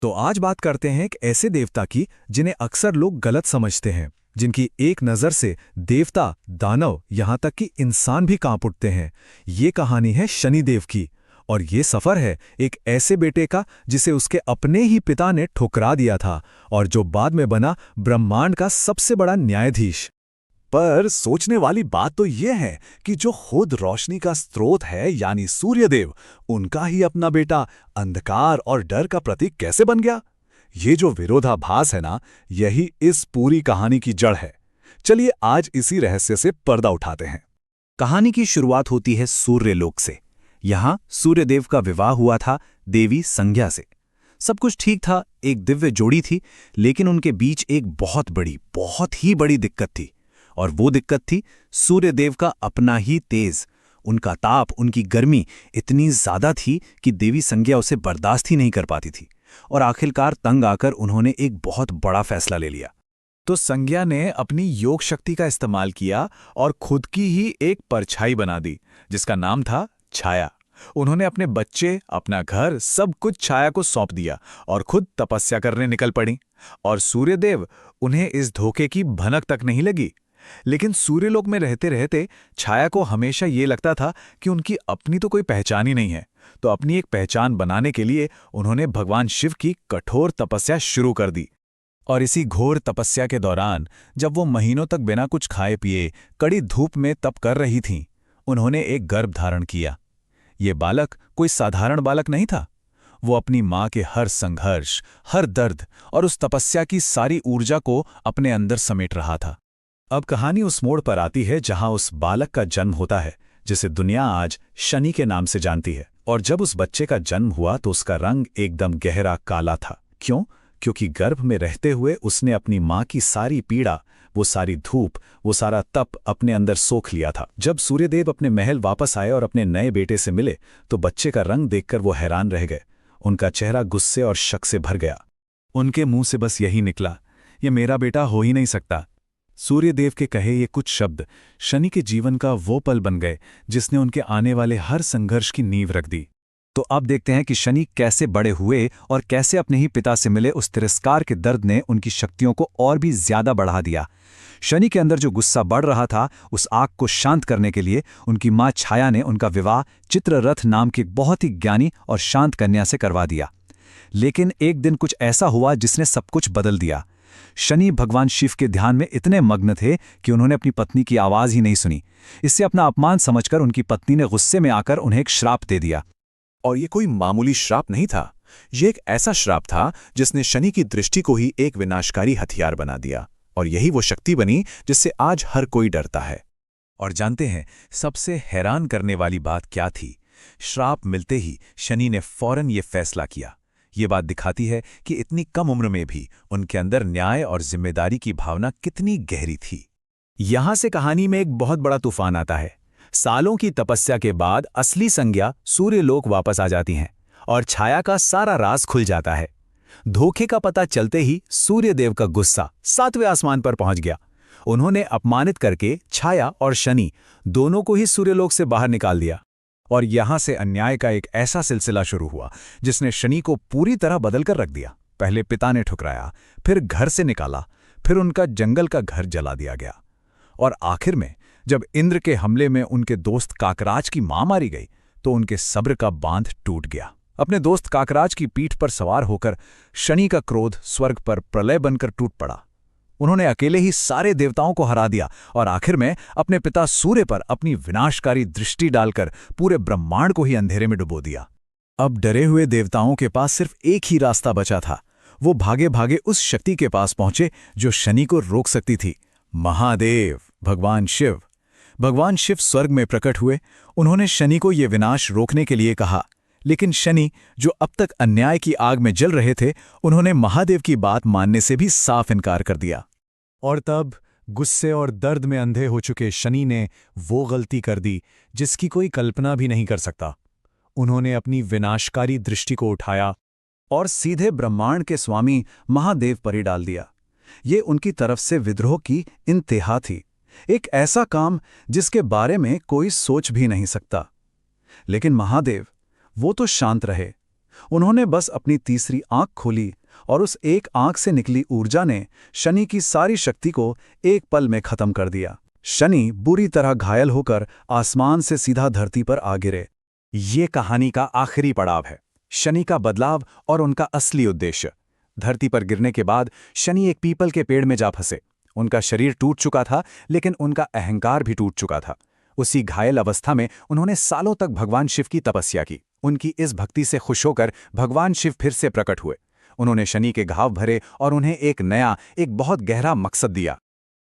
तो आज बात करते हैं एक ऐसे देवता की जिन्हें अक्सर लोग गलत समझते हैं, जिनकी एक नज़र से देवता, दानव, यहाँ तक कि इंसान भी कांप उठते हैं। ये कहानी है शनिदेव की। और ये सफ़र है एक ऐसे बेटे का जिसे उसके अपने ही पिता ने ठुकरा दिया था और जो बाद में बना ब्रह्मांड का सबसे बड़ा न्यायाधीश। पर सोचने वाली बात तो यह है कि जो खुद रोशनी का स्रोत है यानी सूर्यदेव, उनका ही अपना बेटा अंधकार और डर का प्रतीक कैसे बन गया। ये जो विरोधाभास है ना, यही इस पूरी कहानी की जड़ है। चलिए आज इसी रहस्य से पर्दा उठाते हैं। कहानी की शुरुआत होती है सूर्यलोक से। यहाँ सूर्यदेव का विवाह हुआ था देवी संज्ञा से। सब कुछ ठीक था, एक दिव्य जोड़ी थी, लेकिन उनके बीच एक बहुत ही बड़ी दिक्कत थी। और वो दिक्कत थी सूर्यदेव का अपना ही तेज। उनका ताप, उनकी गर्मी इतनी ज्यादा थी कि देवी संज्ञा उसे बर्दाश्त ही नहीं कर पाती थी। और आखिरकार तंग आकर उन्होंने एक बहुत बड़ा फैसला ले लिया। तो संज्ञा ने अपनी योग शक्ति का इस्तेमाल किया और खुद की ही एक परछाई बना दी, जिसका नाम था छाया। उन्होंने अपने बच्चे, अपना घर, सब कुछ छाया को सौंप दिया और खुद तपस्या करने निकल पड़ी। और सूर्यदेव, उन्हें इस धोखे की भनक तक नहीं लगी। लेकिन सूर्यलोक में रहते रहते छाया को हमेशा ये लगता था कि उनकी अपनी तो कोई पहचान ही नहीं है। तो अपनी एक पहचान बनाने के लिए उन्होंने भगवान शिव की कठोर तपस्या शुरू कर दी। और इसी घोर तपस्या के दौरान, जब वो महीनों तक बिना कुछ खाए पिए कड़ी धूप में तप कर रही थीं, उन्होंने एक गर्भ धारण किया। ये बालक कोई साधारण बालक नहीं था। वो अपनी माँ के हर संघर्ष, हर दर्द और उस तपस्या की सारी ऊर्जा को अपने अंदर समेट रहा था। अब कहानी उस मोड़ पर आती है जहां उस बालक का जन्म होता है, जिसे दुनिया आज शनि के नाम से जानती है। और जब उस बच्चे का जन्म हुआ तो उसका रंग एकदम गहरा काला था। क्यों? क्योंकि गर्भ में रहते हुए उसने अपनी माँ की सारी पीड़ा, वो सारी धूप, वो सारा तप अपने अंदर सोख लिया था। जब सूर्यदेव अपने महल वापस आए और अपने नए बेटे से मिले तो बच्चे का रंग देखकर वो हैरान रह गए। उनका चेहरा गुस्से और शक से भर गया। उनके मुंह से बस यही निकला, ये मेरा बेटा हो ही नहीं सकता। सूर्यदेव के कहे ये कुछ शब्द शनि के जीवन का वो पल बन गए जिसने उनके आने वाले हर संघर्ष की नींव रख दी। तो अब देखते हैं कि शनि कैसे बड़े हुए और कैसे अपने ही पिता से मिले उस तिरस्कार के दर्द ने उनकी शक्तियों को और भी ज्यादा बढ़ा दिया। शनि के अंदर जो गुस्सा बढ़ रहा था, उस आग को शांत करने के लिए उनकी मां छाया ने उनका विवाह चित्ररथ नाम की एक बहुत ही ज्ञानी और शांत कन्या से करवा दिया। लेकिन एक दिन कुछ ऐसा हुआ जिसने सब कुछ बदल दिया। शनि भगवान शिव के ध्यान में इतने मग्न थे कि उन्होंने अपनी पत्नी की आवाज ही नहीं सुनी। इससे अपना अपमान समझकर उनकी पत्नी ने गुस्से में आकर उन्हें एक श्राप दे दिया। और ये कोई मामूली श्राप नहीं था। ये एक ऐसा श्राप था जिसने शनि की दृष्टि को ही एक विनाशकारी हथियार बना दिया। और यही वो शक्ति बनी जिससे आज हर कोई डरता है। और जानते हैं सबसे हैरान करने वाली बात क्या थी? श्राप मिलते ही शनि ने फौरन ये फैसला किया। ये बात दिखाती है कि इतनी कम उम्र में भी उनके अंदर न्याय और जिम्मेदारी की भावना कितनी गहरी थी। यहां से कहानी में एक बहुत बड़ा तूफान आता है। सालों की तपस्या के बाद असली संज्ञा सूर्यलोक वापस आ जाती हैं और छाया का सारा राज खुल जाता है। धोखे का पता चलते ही सूर्यदेव का गुस्सा 7वें आसमान पर पहुंच गया। उन्होंने अपमानित करके छाया और शनि दोनों को ही सूर्यलोक से बाहर निकाल दिया। और यहां से अन्याय का एक ऐसा सिलसिला शुरू हुआ जिसने शनि को पूरी तरह बदल कर रख दिया। पहले पिता ने ठुकराया, फिर घर से निकाला, फिर उनका जंगल का घर जला दिया गया। और आखिर में जब इंद्र के हमले में उनके दोस्त काकराज की मां मारी गई तो उनके सब्र का बांध टूट गया। अपने दोस्त काकराज की पीठ पर सवार होकर शनि का क्रोध स्वर्ग पर प्रलय बनकर टूट पड़ा। उन्होंने अकेले ही सारे देवताओं को हरा दिया और आखिर में अपने पिता सूर्य पर अपनी विनाशकारी दृष्टि डालकर पूरे ब्रह्मांड को ही अंधेरे में डुबो दिया। अब डरे हुए देवताओं के पास सिर्फ एक ही रास्ता बचा था। वो भागे भागे उस शक्ति के पास पहुंचे जो शनि को रोक सकती थी, महादेव, भगवान शिव। भगवान शिव स्वर्ग में प्रकट हुए। उन्होंने शनि को ये विनाश रोकने के लिए कहा, लेकिन शनि, जो अब तक अन्याय की आग में जल रहे थे, उन्होंने महादेव की बात मानने से भी साफ इनकार कर दिया। और तब गुस्से और दर्द में अंधे हो चुके शनि ने वो गलती कर दी जिसकी कोई कल्पना भी नहीं कर सकता। उन्होंने अपनी विनाशकारी दृष्टि को उठाया और सीधे ब्रह्मांड के स्वामी महादेव पर ही डाल दिया। ये उनकी तरफ से विद्रोह की इंतहा थी, एक ऐसा काम जिसके बारे में कोई सोच भी नहीं सकता। लेकिन महादेव, वो तो शांत रहे। उन्होंने बस अपनी तीसरी आंख खोली और उस एक आंख से निकली ऊर्जा ने शनि की सारी शक्ति को एक पल में खत्म कर दिया। शनि बुरी तरह घायल होकर आसमान से सीधा धरती पर आ गिरे। ये कहानी का आखिरी पड़ाव है, शनि का बदलाव और उनका असली उद्देश्य। धरती पर गिरने के बाद शनि एक पीपल के पेड़ में जा फंसे। उनका शरीर टूट चुका था, लेकिन उनका अहंकार भी टूट चुका था। उसी घायल अवस्था में उन्होंने सालों तक भगवान शिव की तपस्या की। उनकी इस भक्ति से खुश होकर भगवान शिव फिर से प्रकट हुए। उन्होंने शनि के घाव भरे और उन्हें एक बहुत गहरा मकसद दिया।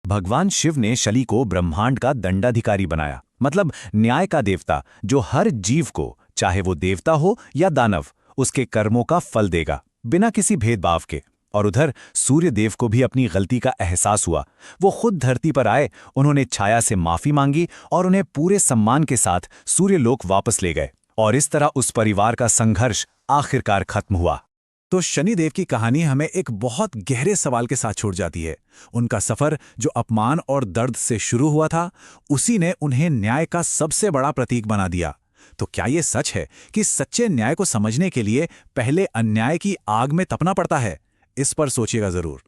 भगवान शिव ने शनि को ब्रह्मांड का दंडाधिकारी बनाया, मतलब न्याय का देवता, जो हर जीव को, चाहे वो देवता हो या दानव, उसके कर्मों का फल देगा बिना किसी भेदभाव के। और उधर सूर्य देव को भी अपनी गलती का एहसास हुआ। वो खुद धरती पर आए, उन्होंने छाया से माफी मांगी और उन्हें पूरे सम्मान के साथ सूर्यलोक वापस ले गए। और इस तरह उस परिवार का संघर्ष आखिरकार खत्म हुआ। तो शनिदेव की कहानी हमें एक बहुत गहरे सवाल के साथ छोड़ जाती है। उनका सफर जो अपमान और दर्द से शुरू हुआ था, उसी ने उन्हें न्याय का सबसे बड़ा प्रतीक बना दिया। तो क्या ये सच है कि सच्चे न्याय को समझने के लिए पहले अन्याय की आग में तपना पड़ता है? इस पर सोचिएगा जरूर।